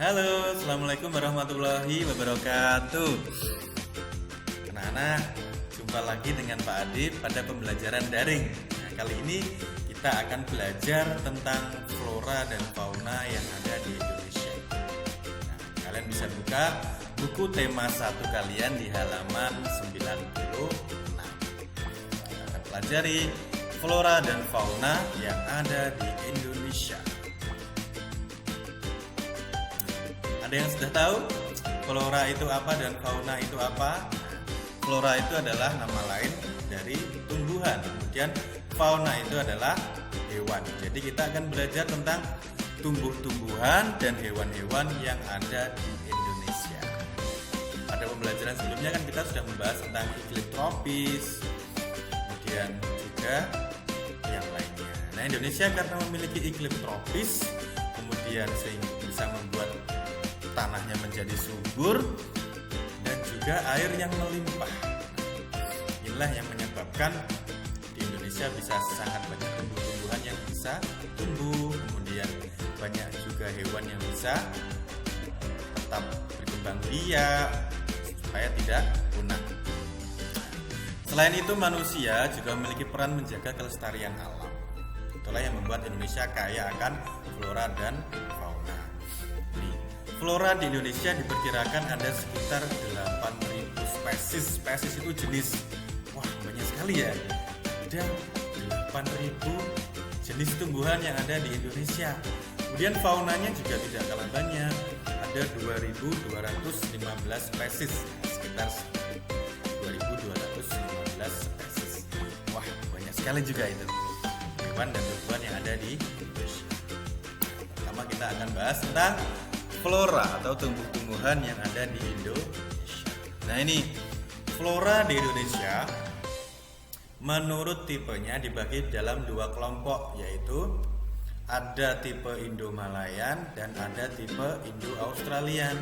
Halo, Assalamualaikum warahmatullahi wabarakatuh. Anak-anak, jumpa lagi dengan Pak Adib pada pembelajaran daring. Nah, kali ini kita akan belajar tentang flora dan fauna yang ada di Indonesia. Nah, kalian bisa buka buku tema 1 kalian di halaman 96. Kita akan pelajari flora dan fauna yang ada di Indonesia. Ada yang sudah tahu flora itu apa dan fauna itu apa? Flora itu adalah nama lain dari tumbuhan. Kemudian fauna itu adalah hewan. Jadi kita akan belajar tentang tumbuh-tumbuhan dan hewan-hewan yang ada di Indonesia. Pada pembelajaran sebelumnya kan kita sudah membahas tentang iklim tropis, kemudian juga yang lainnya. Nah, Indonesia karena memiliki iklim tropis, kemudian sehingga bisa membuat tanahnya menjadi subur dan juga air yang melimpah. Inilah yang menyebabkan di Indonesia bisa sangat banyak tumbuh-tumbuhan yang bisa tumbuh, kemudian banyak juga hewan yang bisa tetap berkembang biak supaya tidak punah. Selain itu, manusia juga memiliki peran menjaga kelestarian alam. Itulah yang membuat Indonesia kaya akan flora dan fauna. Flora di Indonesia diperkirakan ada sekitar 8.000 spesies. Spesies itu jenis. Wah, banyak sekali ya. Ada 8.000 jenis tumbuhan yang ada di Indonesia. Kemudian faunanya juga tidak kalah banyak. Ada 2.215 spesies. Sekitar 2.215 spesies. Wah, banyak sekali juga itu hewan dan tumbuhan yang ada di Indonesia. Pertama kita akan bahas tentang flora atau tumbuh-tumbuhan yang ada di Indonesia. Nah, ini flora di Indonesia menurut tipenya dibagi dalam 2 kelompok, yaitu ada tipe Indo-Malayan dan ada tipe Indo-Australian.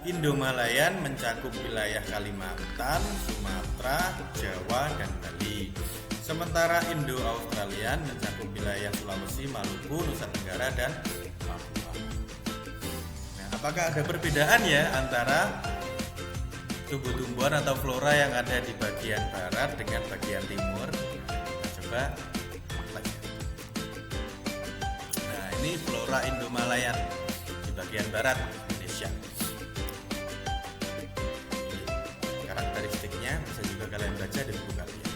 Indo-Malayan mencakup wilayah Kalimantan, Sumatera, Jawa, dan Bali. Sementara Indo-Australian mencakup wilayah Sulawesi, Maluku, Nusa Tenggara, dan Papua. Apakah ada perbedaan ya antara tumbuh-tumbuhan atau flora yang ada di bagian barat dengan bagian timur? Kita coba pelajari. Nah, ini flora Indo-Malayan di bagian barat Indonesia. Ini karakteristiknya bisa juga kalian baca di buku kalian.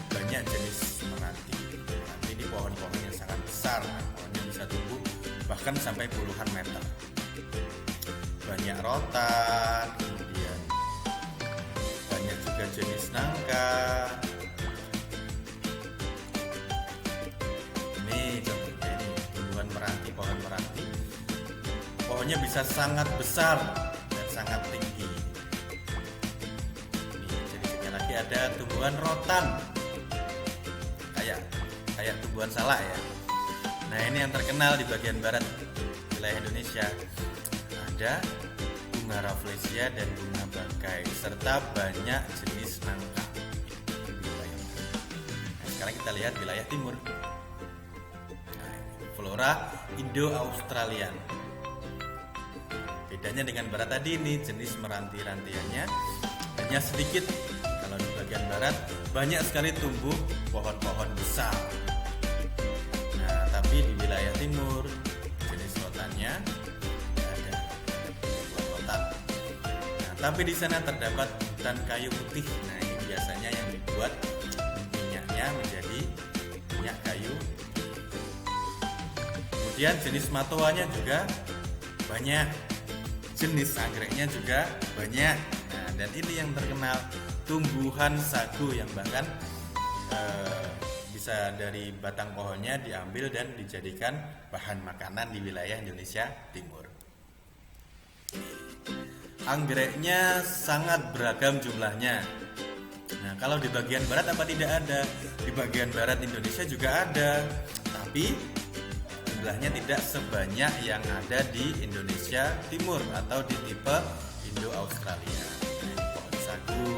Banyak jenis meranti. Meranti ini pohon-pohon yang sangat besar. Pohonnya bisa tumbuh bahkan sampai puluhan meter. Banyak rotan, kemudian banyak juga jenis nangka. Ini contohnya, ini tumbuhan meranti, pohon meranti. Pohonnya bisa sangat besar dan sangat tinggi. Ini jenisnya lagi ada tumbuhan rotan, kayak tumbuhan salak ya. Nah, ini yang terkenal di bagian barat wilayah Indonesia. Ada bunga rafflesia dan bunga bangkai serta banyak jenis nangka. Nah, sekarang kita lihat wilayah timur. Nah, flora Indo-Australian. Bedanya dengan barat tadi, ini jenis meranti-rantiannya hanya sedikit. Kalau di bagian barat banyak sekali tumbuh pohon-pohon besar. Nah, tapi di wilayah timur jenis rotannya ada rotan. Nah, tapi di sana terdapat hutan kayu putih. Nah, ini biasanya yang dibuat minyaknya menjadi minyak kayu. Kemudian jenis matoanya juga banyak. Jenis anggreknya juga banyak. Nah, dan ini yang terkenal tumbuhan sagu yang bahkan bisa dari batang pohonnya diambil dan dijadikan bahan makanan di wilayah Indonesia Timur. Anggreknya sangat beragam jumlahnya. Nah, kalau di bagian barat apa tidak ada? Di bagian barat Indonesia juga ada, tapi jumlahnya tidak sebanyak yang ada di Indonesia Timur atau di tipe Indo-Australia. Nah, pohon sagu,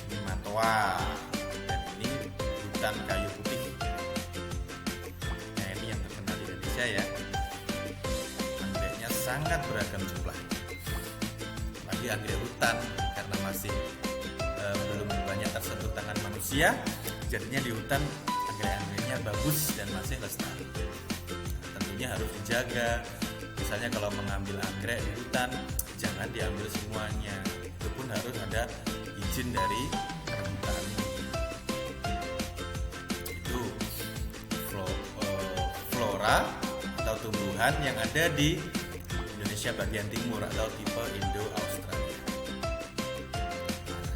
ini matoa, dan ini hutan kayu putih. Nah, ini yang terkenal di Indonesia ya. sangat beragam jumlahnya. Lagi anggrek hutan karena masih belum banyak tersentuh tangan manusia, jadinya di hutan anggrek-anggreknya bagus dan masih lestari. Tentunya harus dijaga. Misalnya kalau mengambil anggrek di hutan, jangan diambil semuanya. Itu pun harus ada izin dari perhutani. Itu flora atau tumbuhan yang ada di Indonesia bagian timur atau tipe Indo-Australia.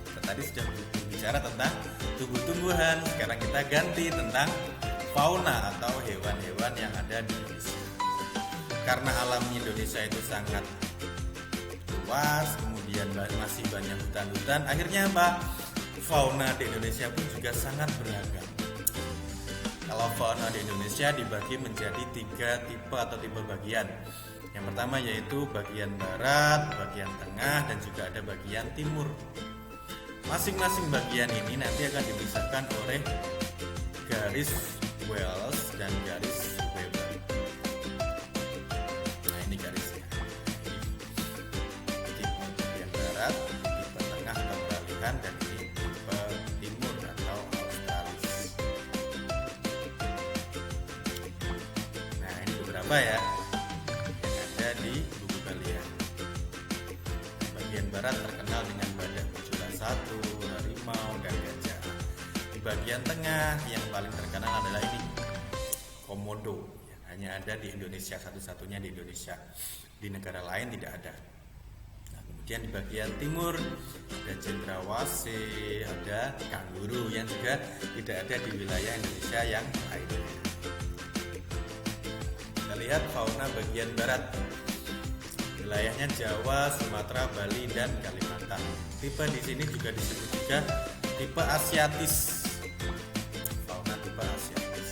Kita tadi sudah bicara tentang tumbuh-tumbuhan, sekarang kita ganti tentang fauna atau hewan-hewan yang ada di Indonesia. Karena alam Indonesia itu sangat luas, kemudian masih banyak hutan-hutan, akhirnya apa? Fauna di Indonesia pun juga sangat beragam. Kalau fauna di Indonesia dibagi menjadi 3 tipe atau tipe bagian. Yang pertama yaitu bagian barat, bagian tengah, dan juga ada bagian timur. Masing-masing bagian ini nanti akan dipisahkan oleh garis Wells dan garis Weber. Nah, ini garisnya. Ini tipe bagian barat, tipe tengah atau peralihan, dan ini tipe timur atau australis. Nah, ini beberapa ya yang ada di buku kalian. Bagian barat terkenal dengan badak berjula 1, harimau, dan gajah. Di bagian tengah yang paling terkenal adalah ini, komodo, yang hanya ada di Indonesia, satu-satunya di Indonesia. Di negara lain tidak ada. Nah, kemudian di bagian timur ada cendrawasih, ada kanguru yang juga tidak ada di wilayah Indonesia yang lainnya. Kita lihat fauna bagian barat. Wilayahnya Jawa, Sumatera, Bali, dan Kalimantan. Tipe di sini juga disebut juga tipe asiatis. Fauna tipe asiatis.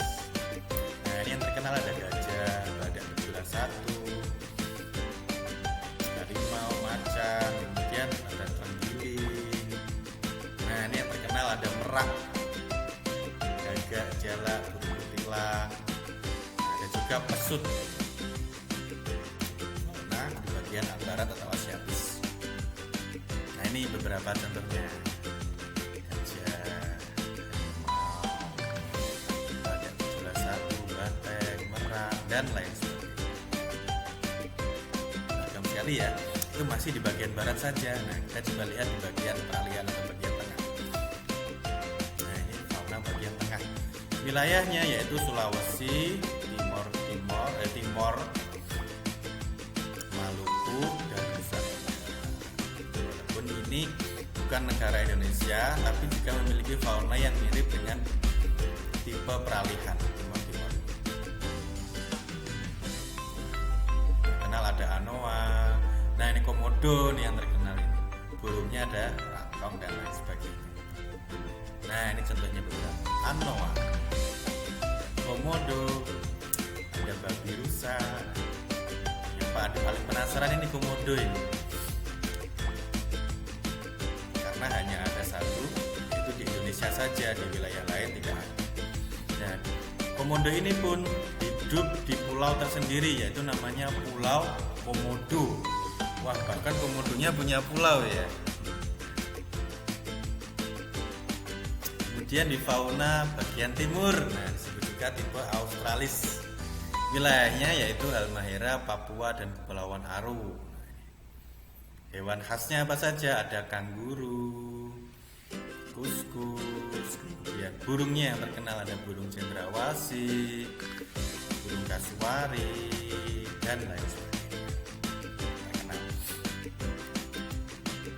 Nah, ini yang terkenal ada gajah, badak berjula 1, harimau, macan, kemudian ada terenggiling. Nah, ini yang terkenal ada merak, gagak, jalak, burung kutilang. Ada juga pesut. Bagian barat atau asiatis. Nah, ini beberapa contohnya. Gajah, harimau, badak berjula 1, banteng, merak, dan lain sebagainya. Beragam sekali ya. Itu masih di bagian barat saja. Nah, kita coba lihat di bagian peralihan atau bagian tengah. Nah, ini fauna bagian tengah. Wilayahnya yaitu Sulawesi, Timor, Maluku, dan Nusa Tenggara. Walaupun ini bukan negara Indonesia, tapi juga memiliki fauna yang mirip dengan tipe peralihan Timor. Terkenal ada anoa. Nah, ini komodo nih yang terkenal ini. Burungnya ada rakong dan lain sebagainya. Nah, ini contohnya beberapa. Anoa, komodo, ada babi rusa. Pak, paling penasaran ini komodo ini, karena hanya ada satu, itu di Indonesia saja, di wilayah lain tidak ada. Dan komodo ini pun hidup di pulau tersendiri, yaitu namanya Pulau Komodo. Wah, bahkan komodonya punya pulau ya. Kemudian di fauna bagian timur, nah disebut juga tipe australis. Wilayahnya yaitu Halmahera, Papua, dan Kepulauan Aru. Hewan khasnya apa saja? Ada kanguru, kuskus, kemudian burungnya yang terkenal ada burung cendrawasih, burung kasuari, dan lain sebagainya. Terkenal.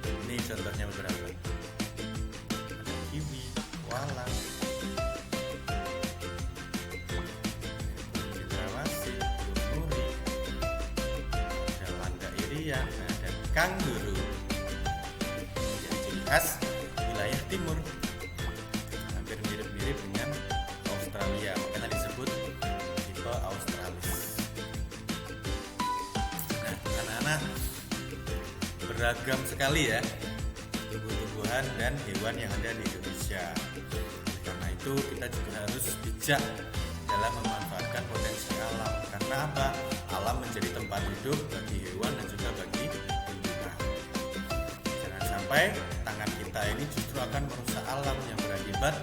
Ini contohnya beberapa. Ada kiwi, walang, dan kanguru. Yang ciri khas wilayah timur, hampir mirip-mirip dengan Australia, makanya disebut tipe australis. Nah, anak-anak, beragam sekali ya tumbuh-tumbuhan dan hewan yang ada di Indonesia. Karena itu kita juga harus bijak dalam memanfaatkan potensi alam. Karena apa? Alam menjadi tempat hidup bagi hewan sampai tangan kita ini justru akan merusak alam yang berakibat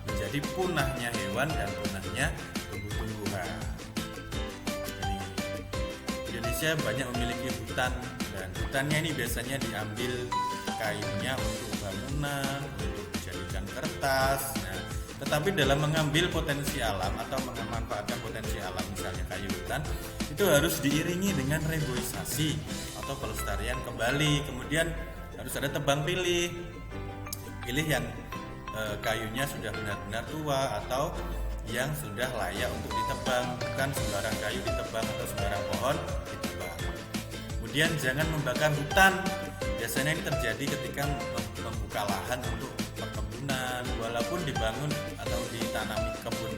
menjadi punahnya hewan dan punahnya tumbuh-tumbuhan. Ini Indonesia banyak memiliki hutan, dan hutannya ini biasanya diambil kayunya untuk bangunan, untuk dijadikan kertas. Nah, tetapi dalam mengambil potensi alam atau memanfaatkan potensi alam, misalnya kayu hutan, itu harus diiringi dengan reboisasi atau pelestarian kembali. Kemudian harus ada tebang pilih yang kayunya sudah benar-benar tua atau yang sudah layak untuk ditebang, bukan sembarang kayu ditebang atau sembarang pohon ditebang. Kemudian jangan membakar hutan. Biasanya ini terjadi ketika membuka lahan untuk perkebunan, walaupun dibangun atau ditanami kebun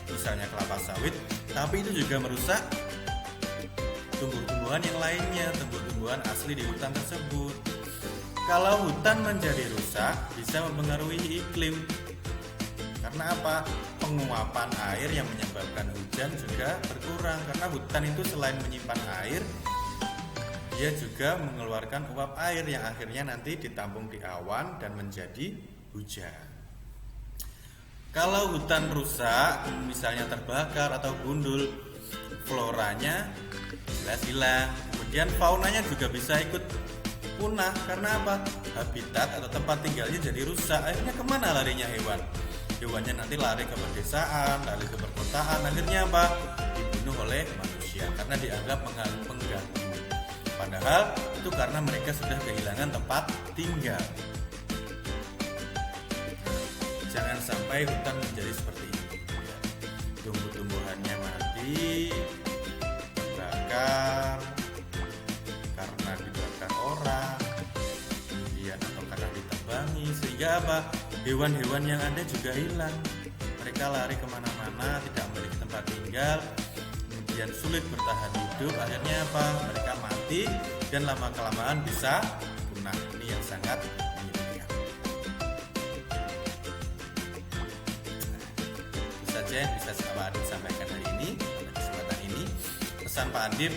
misalnya kelapa sawit, tapi itu juga merusak tumbuh-tumbuhan yang lainnya, tumbuh-tumbuhan asli di hutan tersebut. Kalau hutan menjadi rusak, bisa mempengaruhi iklim. Karena apa? Penguapan air yang menyebabkan hujan juga berkurang, karena hutan itu selain menyimpan air, dia juga mengeluarkan uap air yang akhirnya nanti ditampung di awan dan menjadi hujan. Kalau hutan rusak, misalnya terbakar atau gundul, floranya jelas hilang. Kemudian faunanya juga bisa ikut punah. Karena apa? Habitat atau tempat tinggalnya jadi rusak. Akhirnya kemana larinya hewan? Hewannya nanti lari ke pedesaan, lari ke perkotaan. Akhirnya apa? Dibunuh oleh manusia karena dianggap mengganggu. Padahal itu karena mereka sudah kehilangan tempat tinggal. Jangan sampai hutan menjadi seperti ini. Tumbuh-tumbuhannya mati, terbakar karena dibakar orang, kemudian atau karena ditebangi, sehingga apa? Hewan-hewan yang ada juga hilang. Mereka lari kemana-mana, tidak memiliki tempat tinggal, kemudian sulit bertahan hidup. Akhirnya apa? Mereka mati dan lama-kelamaan bisa punah. Ini yang sangat menyedihkan. Itu saja yang bisa Pak Adib sampaikan hari ini. Pada kesempatan ini, pesan Pak Adib,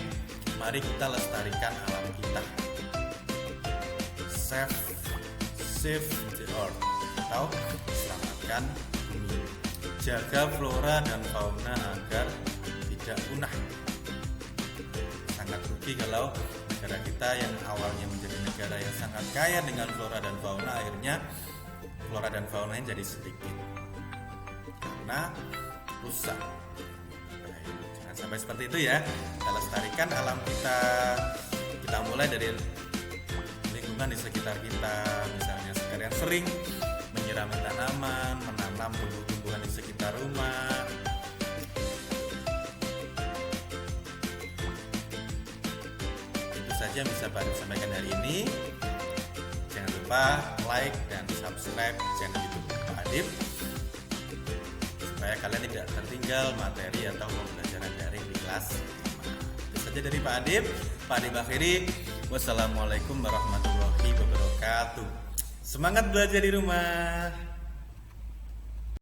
mari kita lestarikan alam kita. Save the earth, atau selamatkan bumi. Jaga flora dan fauna agar tidak punah. Sangat rugi kalau negara kita yang awalnya menjadi negara yang sangat kaya dengan flora dan fauna, akhirnya flora dan faunanya jadi sedikit karena rusak. Jangan sampai seperti itu ya. Kita lestarikan alam kita. Kita mulai dari lingkungan di sekitar kita, misalnya sekalian sering menyirami tanaman, menanam tumbuh-tumbuhan di sekitar rumah. Itu saja yang bisa Pak Adib sampaikan hari ini. Jangan lupa like dan subscribe channel YouTube Pak Adib supaya kalian tidak tertinggal materi atau pembelajaran daring di kelas 5. Itu saja dari Pak Adib. Pak Adib akhiri. Wassalamualaikum warahmatullahi wabarakatuh. Semangat belajar di rumah.